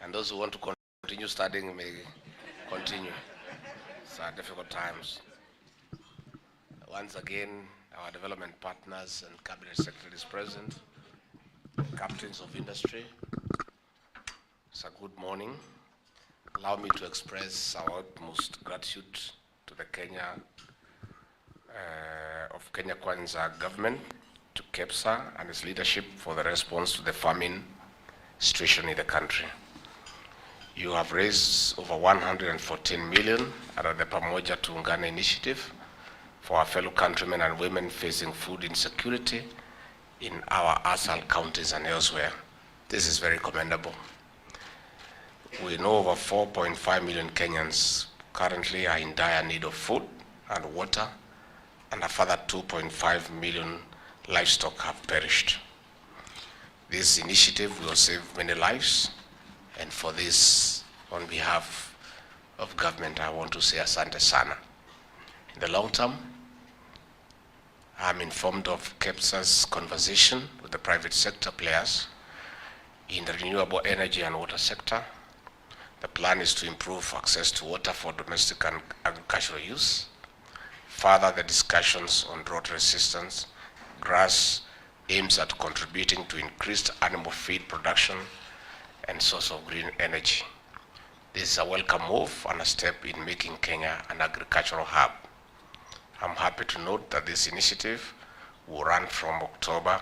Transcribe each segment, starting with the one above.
And those who want to continue studying may continue. It's difficult times. Once again, our development partners and cabinet secretaries present, captains of industry, it's a good morning. Allow me to express our utmost gratitude to the Kenya Kwanza government, to KEPSA and its leadership for the response to the famine situation in the country. You have raised over 114 million under the Pamoja Tuungane initiative for our fellow countrymen and women facing food insecurity in our ASAL counties and elsewhere. This is very commendable. We know over 4.5 million Kenyans currently are in dire need of food and water, and a further 2.5 million livestock have perished. This initiative will save many lives, and for this, on behalf of government, I want to say asante sana. In the long term, I'm informed of KEPSA's conversation with the private sector players in the renewable energy and water sector. The plan is to improve access to water for domestic and agricultural use. Further, the discussions on drought resistance grass aims at contributing to increased animal feed production and source of green energy. This is a welcome move and a step in making Kenya an agricultural hub. I'm happy to note that this initiative will run from October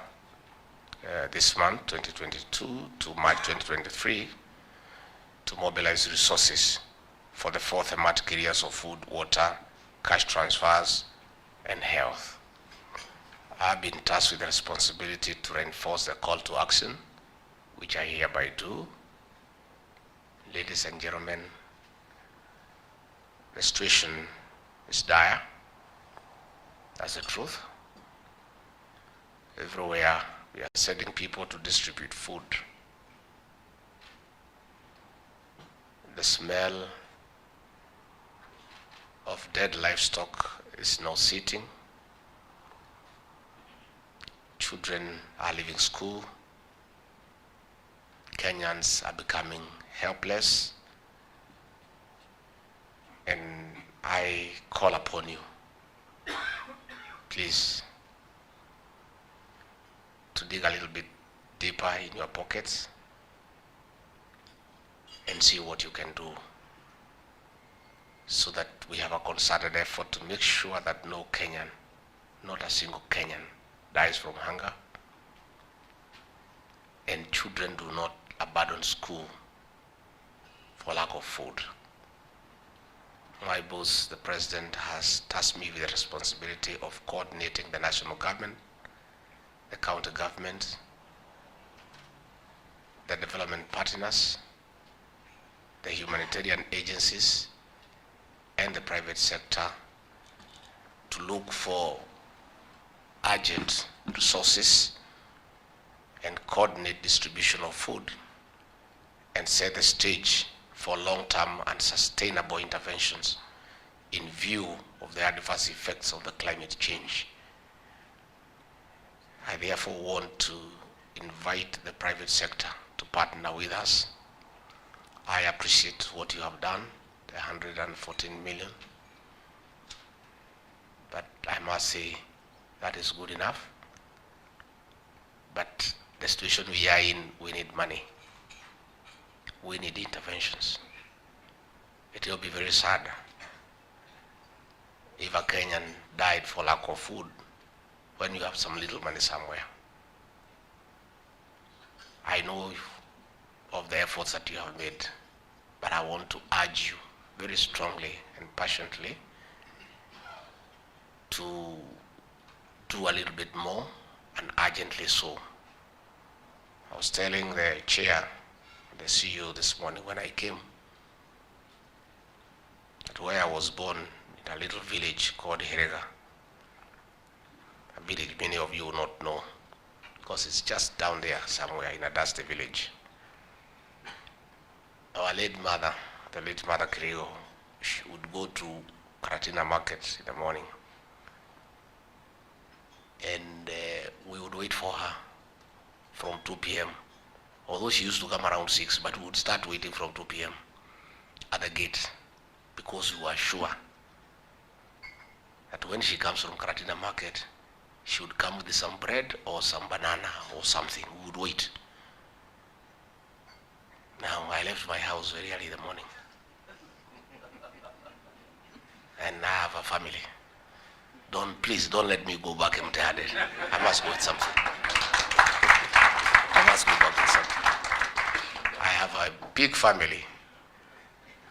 this month, 2022, to March 2023, to mobilize resources for the four thematic areas of food, water, cash transfers, and health. I've been tasked with the responsibility to reinforce the call to action, which I hereby do. Ladies and gentlemen, the situation is dire. That's the truth. Everywhere we are sending people to distribute food. The smell of dead livestock is now sitting. Children are leaving school. Kenyans are becoming helpless. And I call upon you, please, to dig a little bit deeper in your pockets and see what you can do, so that we have a concerted effort to make sure that no Kenyan, not a single Kenyan, dies from hunger, and children do not abandon school for lack of food. My boss, the president, has tasked me with the responsibility of coordinating the national government, the county government, the development partners, the humanitarian agencies, and the private sector to look for urgent resources and coordinate distribution of food and set the stage for long-term and sustainable interventions in view of the adverse effects of the climate change. I therefore want to invite the private sector to partner with us. I appreciate what you have done, the 114 million, but I must say that is good enough. But the situation we are in, we need money. We need interventions. It will be very sad if a Kenyan died for lack of food when you have some little money somewhere. I know of the efforts that you have made, but I want to urge you very strongly and passionately to do a little bit more, and urgently so. I was telling the chair, the CEO this morning when I came, that where I was born, in a little village called Rigathi, a village many of you will not know, because it's just down there somewhere in a dusty village. Our late mother, the late Mother Kirigo, she would go to Karatina market in the morning, and we would wait for her from 2 p.m. Although she used to come around 6, but we would start waiting from 2 p.m. at the gate because we were sure that when she comes from Karatina market, she would come with some bread or some banana or something. We would wait. Now, I left my house very early in the morning. And I have a family. Please don't let me go back empty-handed. I must go with something. I must go back with something. I have a big family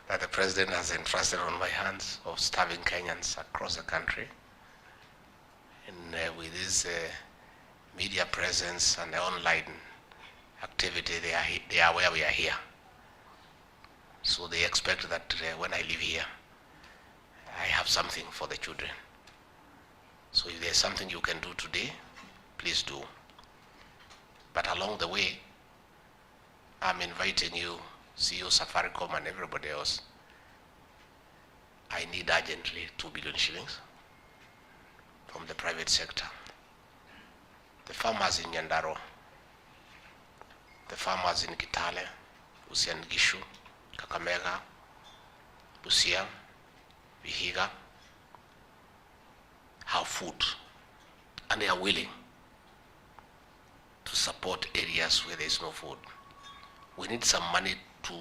that the president has entrusted on my hands of starving Kenyans across the country. And with this media presence and the online activity, they are where we are here. So they expect that when I leave here, I have something for the children. So if there's something you can do today, please do. But along the way, I'm inviting you, CEO Safaricom and everybody else. I need urgently 2 billion shillings from the private sector. The farmers in Nyandarua, the farmers in Kitale, Usian Gishu, Kakamega, Busia, Vihiga, have food, and they are willing to support areas where there is no food. We need some money to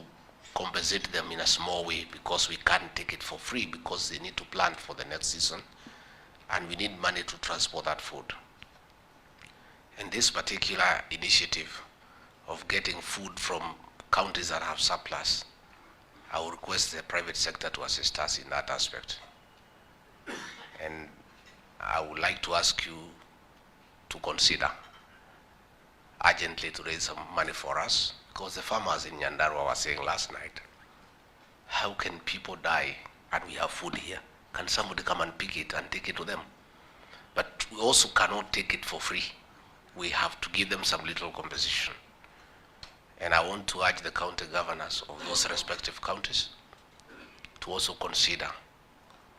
compensate them in a small way because we can't take it for free because they need to plant for the next season, and we need money to transport that food. And this particular initiative of getting food from counties that have surplus, I will request the private sector to assist us in that aspect. And I would like to ask you to consider urgently to raise some money for us, because the farmers in Nyandarua were saying last night, how can people die and we have food here? Can somebody come and pick it and take it to them? But we also cannot take it for free. We have to give them some little compensation. And I want to urge the county governors of those respective counties to also consider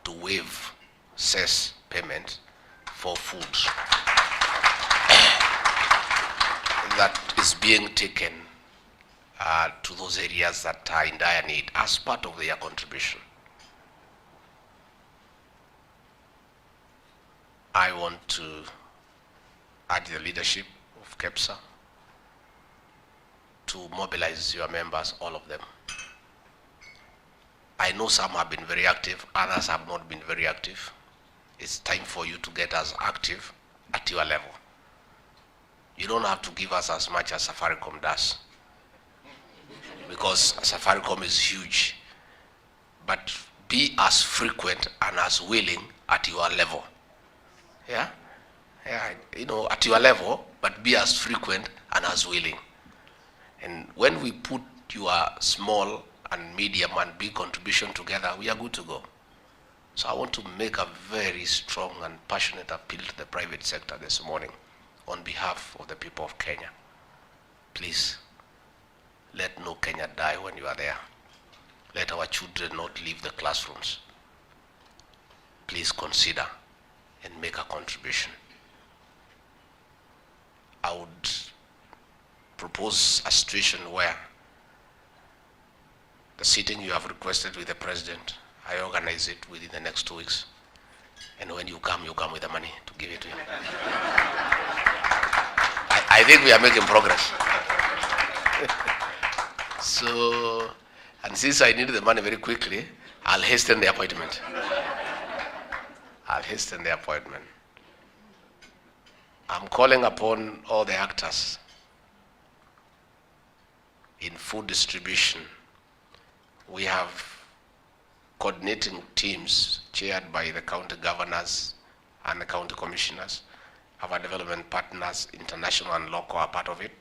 to waive cess payment for food that is being taken to those areas that are in dire need as part of their contribution. I want to urge the leadership of KEPSA to mobilize your members, all of them. I know some have been very active, others have not been very active. It's time for you to get as active at your level. You don't have to give us as much as Safaricom does, because Safaricom is huge, but be as frequent and as willing at your level. Yeah, at your level, but be as frequent and as willing. And when we put your small and medium and big contribution together, we are good to go. So I want to make a very strong and passionate appeal to the private sector this morning on behalf of the people of Kenya. Please, let no Kenya die when you are there. Let our children not leave the classrooms. Please consider and make a contribution. I would propose a situation where the sitting you have requested with the president, I organize it within the next 2 weeks. And when you come with the money to give it to him. I think we are making progress. So, and since I need the money very quickly, I'll hasten the appointment. I'm calling upon all the actors in food distribution. We have coordinating teams chaired by the county governors and the county commissioners. Our development partners, international and local, are part of it,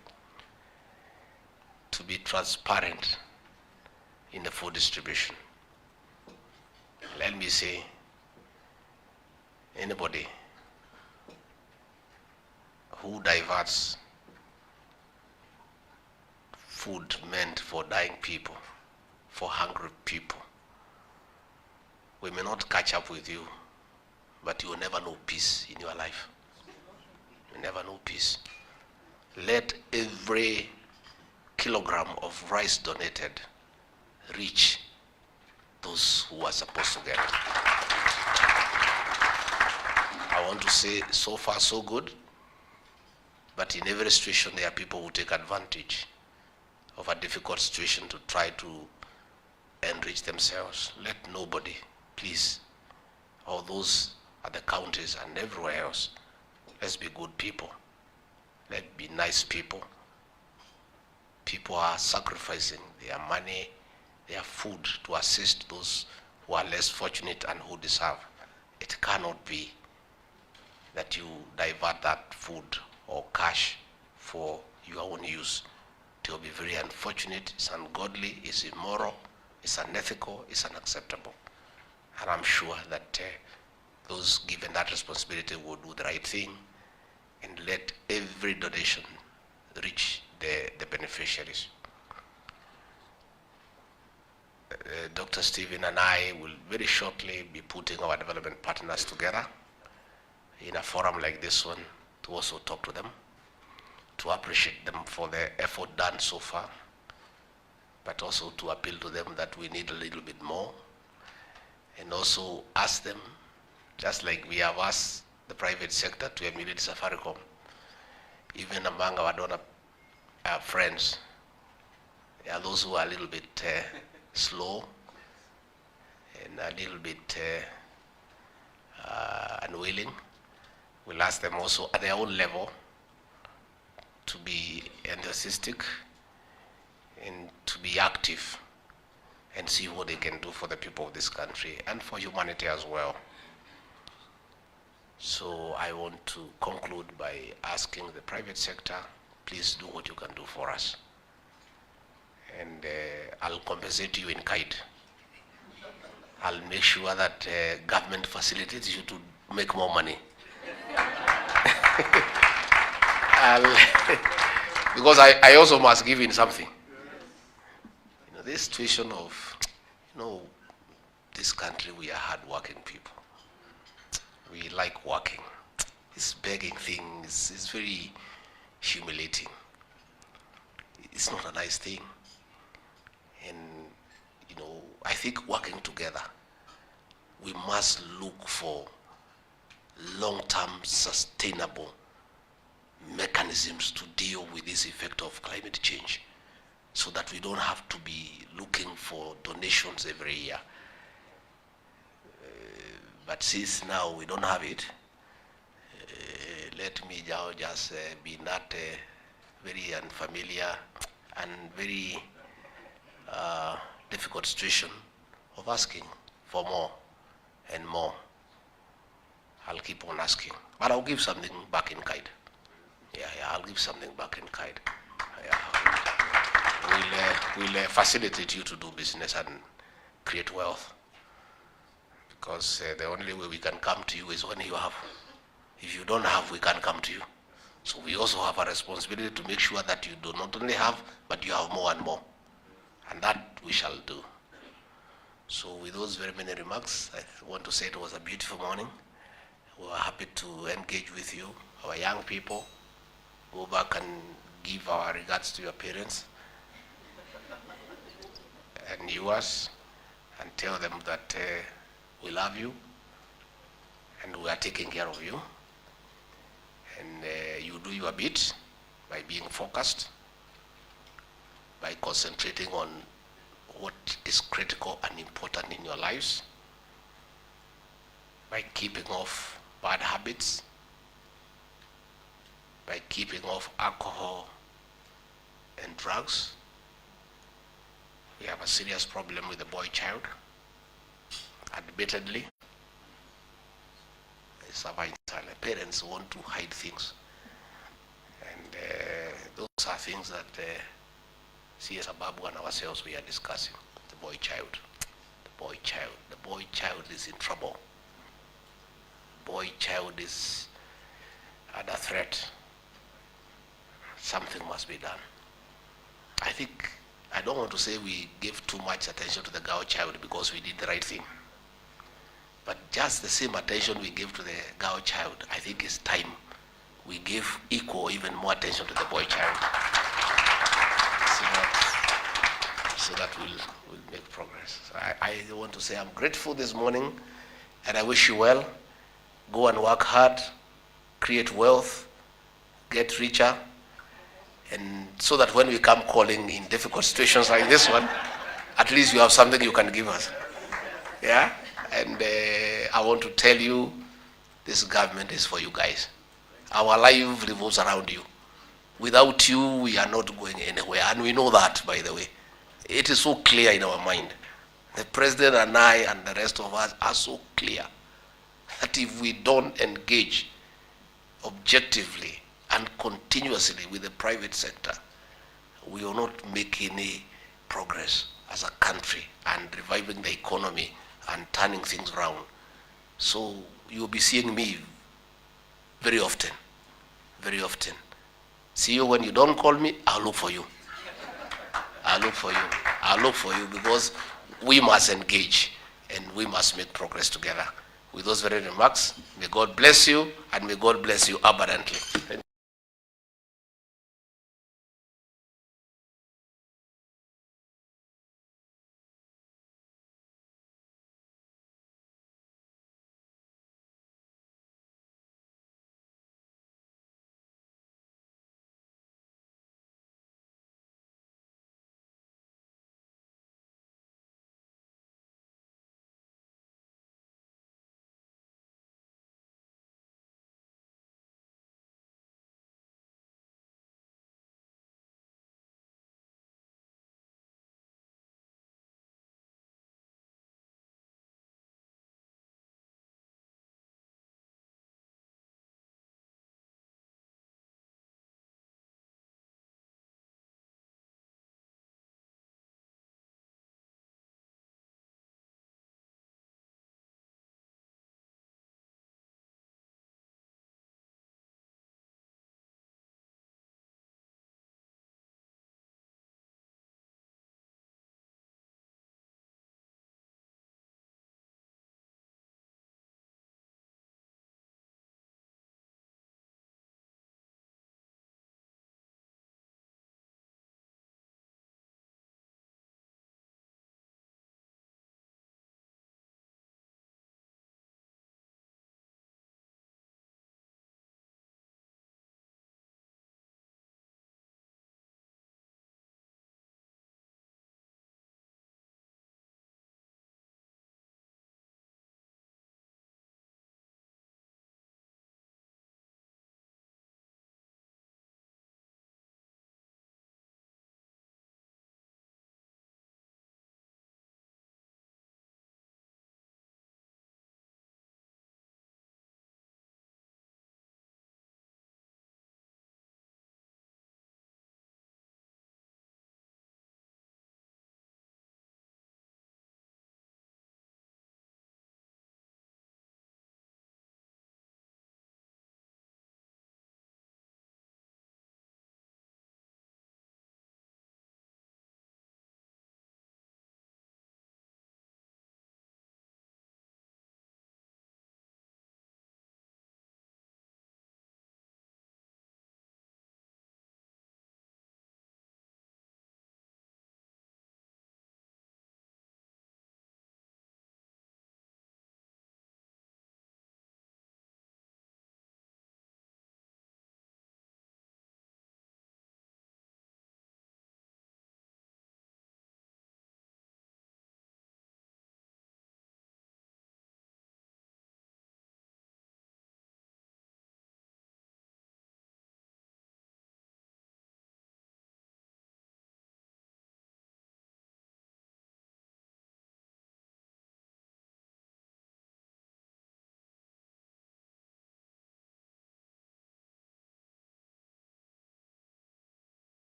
to be transparent in the food distribution. Let me say, anybody who diverts food meant for dying people, for hungry people, we may not catch up with you, but you will never know peace in your life. You never know peace. Let every kilogram of rice donated reach those who are supposed to get it. I want to say, so far so good, but in every situation there are people who take advantage of a difficult situation to try to enrich themselves. Let nobody, please, all those at the counties and everywhere else, let's be good people. Let's be nice people. People are sacrificing their money, their food to assist those who are less fortunate and who deserve. It cannot be that you divert that food or cash for your own use. It will be very unfortunate, it's ungodly, it's immoral, it's unethical, it's unacceptable. And I'm sure that those given that responsibility will do the right thing and let every donation reach the beneficiaries. Dr. Stephen and I will very shortly be putting our development partners together in a forum like this one to also talk to them, to appreciate them for the effort done so far, but also to appeal to them that we need a little bit more, and also ask them, just like we have asked the private sector to emulate Safaricom, even among our donor friends, there are those who are a little bit slow and a little bit unwilling. We'll ask them also at their own level to be enthusiastic and to be active and see what they can do for the people of this country and for humanity as well. So I want to conclude by asking the private sector, please do what you can do for us. And I'll compensate you in kind. I'll make sure that government facilitates you to make more money. Because I also must give in something. You know, this situation of, this country, we are hard-working people. We like working. This begging thing is very humiliating. It's not a nice thing. And, I think working together, we must look for long-term sustainable mechanisms to deal with this effect of climate change so that we don't have to be looking for donations every year. But since now we don't have it, let me now just be not very unfamiliar and very difficult situation of asking for more and more. I'll keep on asking, but I'll give something back in kind. Yeah, I'll give something back in kind. Yeah, we'll facilitate you to do business and create wealth. Because the only way we can come to you is when you have. If you don't have, we can't come to you. So we also have a responsibility to make sure that you do not only have, but you have more and more. And that we shall do. So with those very many remarks, I want to say it was a beautiful morning. We are happy to engage with you, our young people. Go back and give our regards to your parents and yours, and tell them that we love you and we are taking care of you. And you do your bit by being focused, by concentrating on what is critical and important in your lives, by keeping off bad habits, by keeping off alcohol and drugs. We have a serious problem with the boy child, admittedly. Parents want to hide things, and those are things that CS Ababu and ourselves we are discussing. The boy child, the boy child, the boy child is in trouble. Boy child is under threat. Something must be done. I don't want to say we give too much attention to the girl child because we did the right thing. But just the same attention we give to the girl child, I think it's time we give equal, even more attention to the boy child. So, will make progress. I want to say I'm grateful this morning, and I wish you well. Go and work hard, create wealth, get richer, and so that when we come calling in difficult situations like this one, at least you have something you can give us. Yeah? And I want to tell you, this government is for you guys. Our life revolves around you. Without you, we are not going anywhere. And we know that, by the way. It is so clear in our mind. The president and I and the rest of us are so clear that if we don't engage objectively and continuously with the private sector, we will not make any progress as a country and reviving the economy and turning things around. So you'll be seeing me very often, very often. See you when you don't call me, I'll look for you. I'll look for you. I'll look for you because we must engage and we must make progress together. With those very remarks, may God bless you and may God bless you abundantly. Thank you.